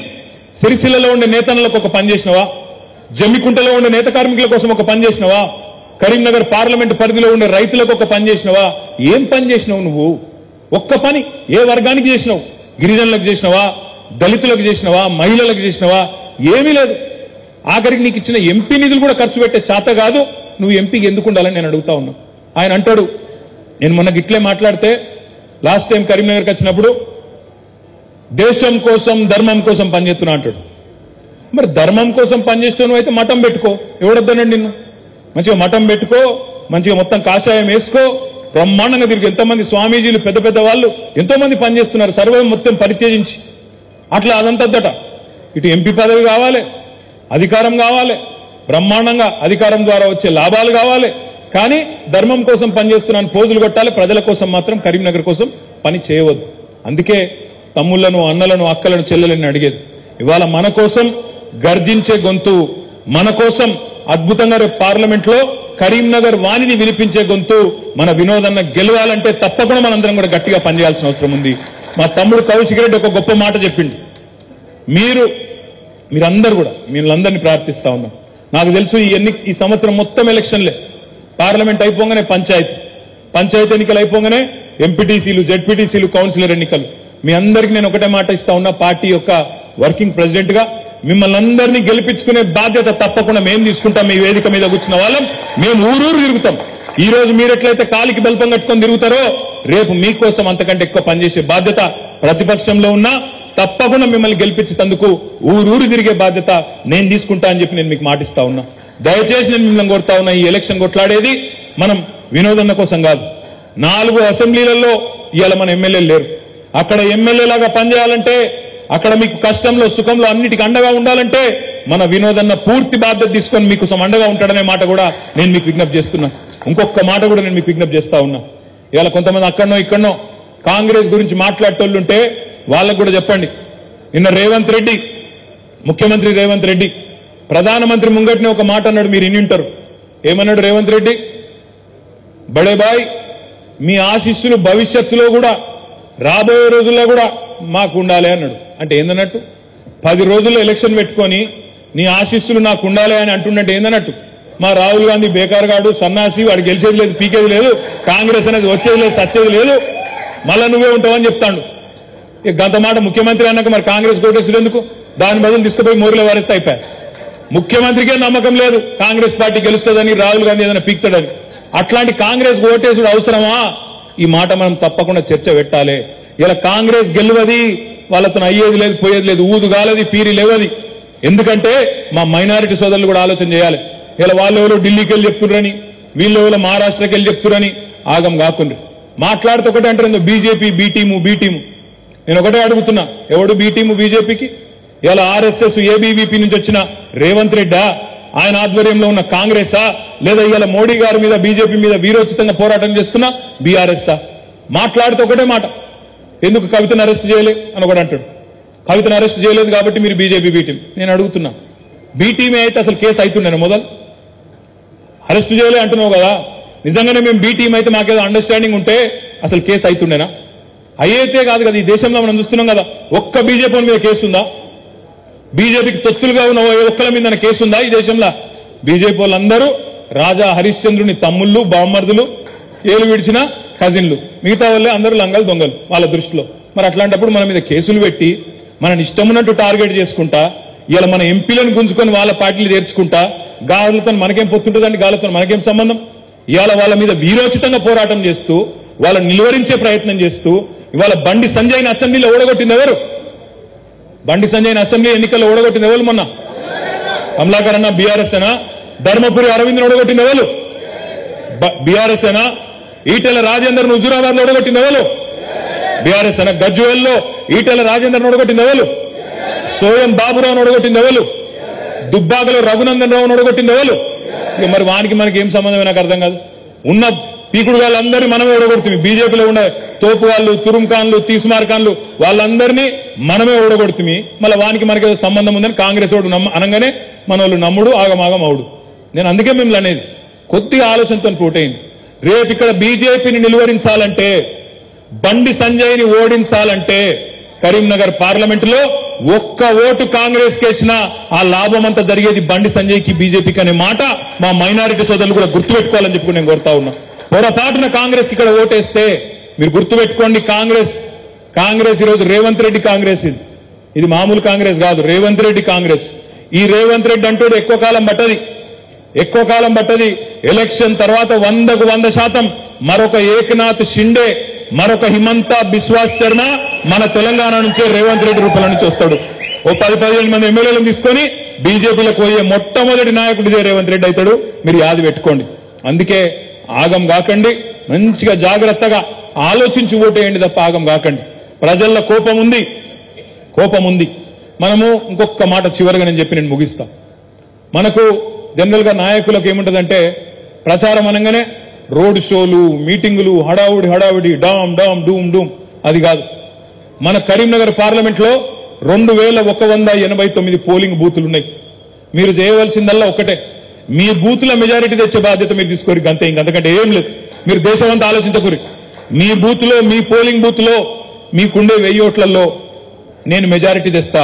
సిరిసిల్లలో ఉండే నేతన్నలకు ఒక పని చేసినవా? జమ్మికుంటలో ఉండే నేత కార్మికుల కోసం ఒక పని చేసినవా? కరీంనగర్ పార్లమెంట్ పరిధిలో ఉండే రైతులకు ఒక పని చేసినవా? ఏం పని చేసినావు నువ్వు? ఒక్క పని ఏ వర్గానికి చేసినావు? గిరిజనులకు చేసినవా? దళితులకు చేసినవా? మహిళలకు చేసినవా? ఏమీ లేదు. ఆఖరికి నీకు ఇచ్చిన ఎంపీ నిధులు కూడా ఖర్చు పెట్టే చేత కాదు. నువ్వు ఎంపీకి ఎందుకు ఉండాలని నేను అడుగుతా ఉన్నా. ఆయన అంటాడు, నేను మొన్న గిట్లే మాట్లాడితే లాస్ట్ టైం కరీంనగర్కి వచ్చినప్పుడు దేశం కోసం ధర్మం కోసం పనిచేస్తున్నా అంటాడు. మరి ధర్మం కోసం పనిచేస్తున్నావు అయితే మఠం పెట్టుకో, ఎవడొద్దనండి నిన్ను? మంచిగా మఠం పెట్టుకో, మంచిగా మొత్తం కాషాయం వేసుకో, బ్రహ్మాండంగా తిరిగి. ఎంతోమంది స్వామీజీలు పెద్ద పెద్ద వాళ్ళు ఎంతో మంది పనిచేస్తున్నారు సర్వం మొత్తం పరిత్యజించి. అట్లా అదంతద్దట. ఇటు ఎంపీ పదవి కావాలి, అధికారం కావాలి, బ్రహ్మాండంగా అధికారం ద్వారా వచ్చే లాభాలు కావాలి, కానీ ధర్మం కోసం పనిచేస్తున్నాను పోజులు కొట్టాలి. ప్రజల కోసం మాత్రం కరీంనగర్ కోసం పని చేయవద్దు. అందుకే తమ్ముళ్లను, అన్నలను, అక్కలను, చెల్లెలను అడిగేది, ఇవాళ మన కోసం గర్జించే గొంతు, మన కోసం అద్భుతంగా రేపు పార్లమెంట్ లో కరీంనగర్ వాణిని వినిపించే గొంతు మన వినోదన్న గెలవాలంటే తప్పకుండా మనందరం కూడా గట్టిగా పనిచేయాల్సిన అవసరం ఉంది. మా తమ్ముడు కౌశిక్ రెడ్డి ఒక గొప్ప మాట చెప్పిండు. మీరందరూ కూడా మీరందరినీ ప్రార్థిస్తా ఉన్నాం. నాకు తెలుసు ఈ సంవత్సరం మొత్తం ఎలక్షన్లే. పార్లమెంట్ అయిపోగానే పంచాయతీ ఎన్నికలు అయిపోగానే ఎంపీటీసీలు, జెడ్పీటీసీలు, కౌన్సిలర్ ఎన్నికలు. మీ అందరికీ నేను ఒకటే మాట ఇస్తా ఉన్నా, పార్టీ యొక్క వర్కింగ్ ప్రెసిడెంట్ గా మిమ్మల్ని అందరినీ గెలిపించుకునే బాధ్యత తప్పకుండా మేము తీసుకుంటాం. మీ వేదిక మీద కూర్చున్న వాళ్ళం మేము ఊరూరు తిరుగుతాం. ఈ రోజు మీరెట్లయితే కాలికి బల్పం కట్టుకొని తిరుగుతారో రేపు మీకోసం అంతకంటే ఎక్కువ పనిచేసే బాధ్యత ప్రతిపక్షంలో ఉన్నా తప్పకుండా మిమ్మల్ని గెలిపించేందుకు ఊరూరు తిరిగే బాధ్యత నేను తీసుకుంటా అని చెప్పి నేను మీకు మాటిస్తా ఉన్నా. దయచేసి నేను మిమ్మల్ని కోరుతా ఉన్నా, ఈ ఎలక్షన్ కొట్లాడేది మనం వినోదన్న కోసం కాదు. 4 అసెంబ్లీలలో ఇవాళ మన ఎమ్మెల్యేలు లేరు. అక్కడ ఎమ్మెల్యేలాగా పనిచేయాలంటే, అక్కడ మీకు కష్టంలో సుఖంలో అన్నిటికీ అండగా ఉండాలంటే మన వినోదన్న పూర్తి బాధ్యత తీసుకొని మీకు అండగా ఉంటాడనే మాట కూడా నేను మీకు విజ్ఞప్తి చేస్తున్నా. ఇంకొక మాట కూడా నేను మీకు విజ్ఞప్తి చేస్తా ఉన్నా. ఇవాళ కొంతమంది అక్కడనో ఇక్కడనో కాంగ్రెస్ గురించి మాట్లాడేటోళ్ళుంటే వాళ్ళకు కూడా చెప్పండి. నిన్న రేవంత్ రెడ్డి, ముఖ్యమంత్రి రేవంత్ రెడ్డి ప్రధానమంత్రి ముంగట్నే ఒక మాట అన్నాడు, మీరు ఇన్నింటారు. ఏమన్నాడు రేవంత్ రెడ్డి? బడే బాయ్, మీ ఆశీస్సులు భవిష్యత్తులో కూడా రాబోయే రోజుల్లో కూడా మాకు ఉండాలి అన్నాడు. అంటే ఏందన్నట్టు? 10 రోజుల్లో ఎలక్షన్ పెట్టుకొని నీ ఆశీస్సులు నాకు ఉండాలి అని అంటున్నట్టు ఏందన్నట్టు? మా రాహుల్ గాంధీ బేకార్గాడు, సన్నాసి, వాడు గెలిచేది లేదు, పీకేది లేదు, కాంగ్రెస్ అనేది వచ్చేది లేదు, సచ్చేది లేదు, మళ్ళా నువ్వే ఉంటావని చెప్తాడు. గంత మాట ముఖ్యమంత్రి అన్నాక మరి కాంగ్రెస్ కోటేసులు ఎందుకు? దాని బదులు తీసుకుపోయి మోరిలో వారిస్తే అయిపోయాయి. ముఖ్యమంత్రికే నమ్మకం లేదు కాంగ్రెస్ పార్టీ గెలుస్తుందని, రాహుల్ గాంధీ ఏదైనా పీక్తాడని. అట్లాంటి కాంగ్రెస్ ఓటేసుడు అవసరమా? ఈ మాట మనం తప్పకుండా చర్చ పెట్టాలి. ఇలా కాంగ్రెస్ గెలువది, వాళ్ళతో అయ్యేది లేదు, పోయేది లేదు, ఊదు గాలది, పీరి లేవది. ఎందుకంటే మా మైనారిటీ సోదరులు కూడా ఆలోచన చేయాలి. ఇలా వాళ్ళు ఎవరో ఢిల్లీకి వెళ్ళి చెప్తున్నారని, వీళ్ళు ఎవరో మహారాష్ట్రకి వెళ్ళి చెప్తున్నారని ఆగం కాకుండా మాట్లాడుతూ ఒకటే అంటారు, BJP be team be team. నేను ఒకటే అడుగుతున్నా, ఎవడు బీ టీము బీజేపీకి? ఇలా ఆర్ఎస్ఎస్ ఏబీవీపీ నుంచి వచ్చిన రేవంత్ రెడ్డా, ఆయన ఆధ్వర్యంలో ఉన్న కాంగ్రెసా, లేదా ఇవాళ మోడీ గారి మీద బీజేపీ మీద వీరోచితంగా పోరాటం చేస్తున్న బీఆర్ఎస్ఆ? మాట్లాడుతూ ఒకటే మాట, ఎందుకు కవితను అరెస్ట్ చేయలే అని ఒకటి అంటాడు. కవితను అరెస్ట్ చేయలేదు కాబట్టి మీరు బీజేపీ బీ టీం. నేను అడుగుతున్నా, బీ టీమే అయితే అసలు కేసు అవుతుండేనా? మొదలు అరెస్ట్ చేయలే అంటున్నావు కదా, నిజంగానే మేము బీ టీం అయితే మాకేదో అండర్స్టాండింగ్ ఉంటే అసలు కేసు అవుతుండేనా? అయ్యేతే కాదు కదా, ఈ దేశంలో మనం చూస్తున్నాం కదా, ఒక్క బీజేపీ మీద కేసు ఉందా? బీజేపీకి తొత్తులుగా ఉన్న ఒక్కల మీద కేసు ఉందా ఈ దేశంలో? బీజేపీ వాళ్ళందరూ రాజా హరిశ్చంద్రుని తమ్ముళ్ళు, బామ్మర్దులు, ఏలు విడిచిన కజిన్లు, మిగతా వాళ్ళే అందరూ లంగలు దొంగలు వాళ్ళ దృష్టిలో. మరి అట్లాంటప్పుడు మన మీద కేసులు పెట్టి మనని ఇష్టమున్నట్టు టార్గెట్ చేసుకుంటా, ఇలా మన ఎంపీలను గుంజుకొని వాళ్ళ పార్టీలు చేర్చుకుంటా, గాలతో మనకేం పొత్తుంటుందండి? గాలతో మనకేం సంబంధం? ఇవాళ వాళ్ళ మీద వీరోచితంగా పోరాటం చేస్తూ, వాళ్ళని నిలువరించే ప్రయత్నం చేస్తూ, ఇవాళ బండి సంజయ్ని అసెంబ్లీలో ఓడగొట్టింది ఎవరు? బండి సంజయ్ని అసెంబ్లీ ఎన్నికల్లో ఓడగొట్టింది ఎవరు? మొన్న కమలాకర్ అన్న బీఆర్ఎస్ అయినా, ధర్మపురి అరవింద్ ఓడగొట్టింది ఎవరు? బీఆర్ఎస్ అయినా, ఈటెల రాజేందర్ హుజూరాబాద్ లో ఓడగొట్టింది ఎవరు? బీఆర్ఎస్ అయినా, గజ్వేల్లో ఈటెల రాజేందర్ ఓడగొట్టింది ఎవరు? సోయం బాబురావు ఓడగొట్టింది ఎవరు? దుబ్బాకలో రఘునందన్ రావు ఓడగొట్టింది ఎవరు? ఇక మరి వానికి మనకి ఏం సంబంధం నాకు అర్థం కాదు. ఉన్న పీకుడు వాళ్ళందరినీ మనమే ఓడగొడుతుంది. బీజేపీలో ఉండే తోపు వాళ్ళు, తురుంఖాన్లు, తీస్మార్ఖాన్లు వాళ్ళందరినీ మనమే ఓడగొడుతుంది. మళ్ళీ వానికి మనకి ఏదో సంబంధం ఉందని కాంగ్రెస్ వాడు అనగానే మన వాళ్ళు నమ్ముడు, ఆగమాగం అవుడు. నేను అందుకే మిమ్మల్ని అనేది, కొద్దిగా ఆలోచనతో పోటైంది. రేపు ఇక్కడ బీజేపీని నిలువరించాలంటే, బండి సంజయ్ని ఓడించాలంటే కరీంనగర్ పార్లమెంటులో ఒక్క ఓటు కాంగ్రెస్ కేసినా ఆ లాభం అంతా జరిగేది బండి సంజయ్కి, బీజేపీకి అనే మాట మా మైనారిటీ సోదరులు కూడా గుర్తుపెట్టుకోవాలని చెప్పి నేను కోరుతా ఉన్నా. పొరపాటున కాంగ్రెస్ కి ఇక్కడ ఓటేస్తే మీరు గుర్తుపెట్టుకోండి, కాంగ్రెస్ ఈరోజు రేవంత్ రెడ్డి కాంగ్రెస్, ఇది మామూలు కాంగ్రెస్ కాదు, రేవంత్ రెడ్డి కాంగ్రెస్. ఈ రేవంత్ రెడ్డి అంటూ ఎక్కువ కాలం పట్టది. ఎలక్షన్ తర్వాత 100కు 100% మరొక ఏకనాథ్ షిండే, మరొక హిమంత బిశ్వాస్ శర్మ మన తెలంగాణ నుంచే రేవంత్ రెడ్డి రూపంలో నుంచి వస్తాడు. ఓ 10-15 మంది ఎమ్మెల్యేలను తీసుకొని బీజేపీలకు పోయే మొట్టమొదటి నాయకుడు ఇదే రేవంత్ రెడ్డి అవుతాడు. మీరు యాది పెట్టుకోండి. అందుకే ఆగం కాకండి, మంచిగా జాగ్రత్తగా ఆలోచించి ఓటేయండి తప్ప ఆగం కాకండి. ప్రజల్లో కోపం ఉంది. మనము ఇంకొక మాట చివరిగా నేను చెప్పి నేను ముగిస్తా. మనకు జనరల్ గా నాయకులకు ఏముంటదంటే, ప్రచారం అనగానే రోడ్ షోలు, మీటింగులు, హడావుడి, డామ్ డూమ్ డూమ్. అది కాదు. మన కరీంనగర్ పార్లమెంట్ లో 2189 పోలింగ్ బూతులు ఉన్నాయి. మీరు చేయవలసిందల్లా ఒకటే, మీ బూతుల మెజారిటీ తెచ్చే బాధ్యత మీరు తీసుకోరు, అంతే. ఇంకంతకంటే ఏం లేదు. మీరు దేశమంతా ఆలోచించకూరి. మీ బూత్ లో, మీ పోలింగ్ బూత్ లో మీకుండే 1000 ఓట్లలో నేను మెజారిటీ తెస్తా.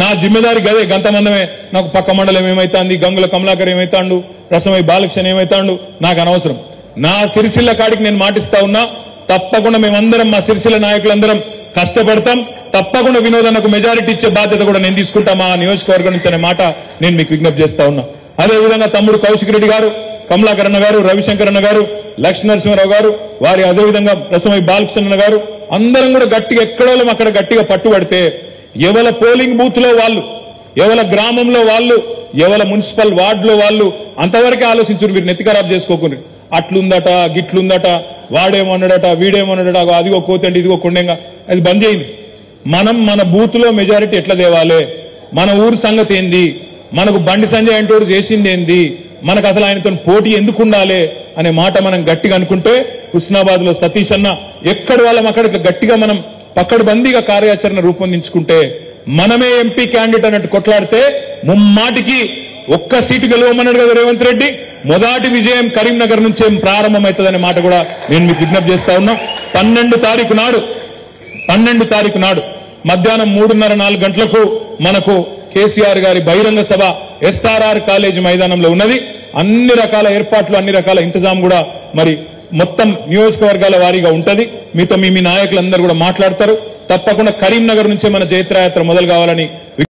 నా జిమ్మెదారి గదే, గంతమందమే. నాకు పక్క మండలం ఏమైతాంది, గంగుల కమలాకర్ ఏమైతాండు, రసమై బాలకృష్ణ ఏమైతాండు, నాకు అనవసరం. నా సిరిసిల్ల కాడికి నేను మాటిస్తా ఉన్నా, తప్పకుండా మేమందరం, మా సిరిసిల్ల నాయకులందరం కష్టపడతాం. తప్పకుండా వినోదన్నకు మెజారిటీ ఇచ్చే బాధ్యత కూడా నేను తీసుకుంటా మా నియోజకవర్గం నుంచి అనే మాట నేను మీకు విజ్ఞప్తి చేస్తా ఉన్నా. అదేవిధంగా తమ్ముడు కౌశిక్ రెడ్డి గారు, కమలాకర్ అన్న గారు, రవిశంకర్ అన్న గారు, లక్ష్మీ నరసింహారావు గారు, వారి అదేవిధంగా రసమై బాలకృష్ణ గారు, అందరం కూడా గట్టిగా ఎక్కడో అక్కడ గట్టిగా పట్టుబడితే, ఎవల పోలింగ్ బూత్ లో వాళ్ళు, ఎవల గ్రామంలో వాళ్ళు, ఎవల మున్సిపల్ వార్డులో వాళ్ళు అంతవరకే ఆలోచించారు. మీరు నెత్తి ఖరాబ్ చేసుకోకుండా అట్లుందట, గిట్లుందట, వాడేమన్నాడట, వీడేమన్నాడట, అదిగో కోతండి, ఇదిగో కొండెంగా, అది బంద్ చేయండి. మనం మన బూత్ లో మెజారిటీ ఎట్లా తేవాలి, మన ఊరు సంగతి ఏంది, మనకు బండి సంజయ్ అంటోడు చేసింది ఏంది, మనకు అసలు ఆయనతో పోటీ ఎందుకు ఉండాలి అనే మాట మనం గట్టిగా అనుకుంటే హుస్నాబాద్ లో సతీష్ అన్న ఎక్కడి వాళ్ళం అక్కడ గట్టిగా మనం పక్కడబందీగా కార్యాచరణ రూపొందించుకుంటే మనమే ఎంపీ క్యాండిడేట్ అన్నట్టు కొట్లాడితే ముమ్మాటికి ఒక్క సీటు గెలవమన్నాడు కదా రేవంత్ రెడ్డి. మొదటి విజయం కరీంనగర్ నుంచే ప్రారంభమవుతుందనే మాట కూడా నేను మీకు విజ్ఞప్తి చేస్తా ఉన్నా. 12 తారీఖు నాడు మధ్యాహ్నం 3:30-4 గంటలకు మనకు కేసీఆర్ గారి బహిరంగ సభ ఎస్ఆర్ఆర్ కాలేజీ మైదానంలో ఉన్నది. అన్ని రకాల ఏర్పాట్లు, అన్ని రకాల ఇంతజాం కూడా మరి మొత్తం నియోజకవర్గాల వారీగా ఉంటది. మీతో మీ నాయకులందరూ కూడా మాట్లాడతారు. తప్పకుండా కరీంనగర్ నుంచే మన జైత్రయాత్ర మొదలు కావాలని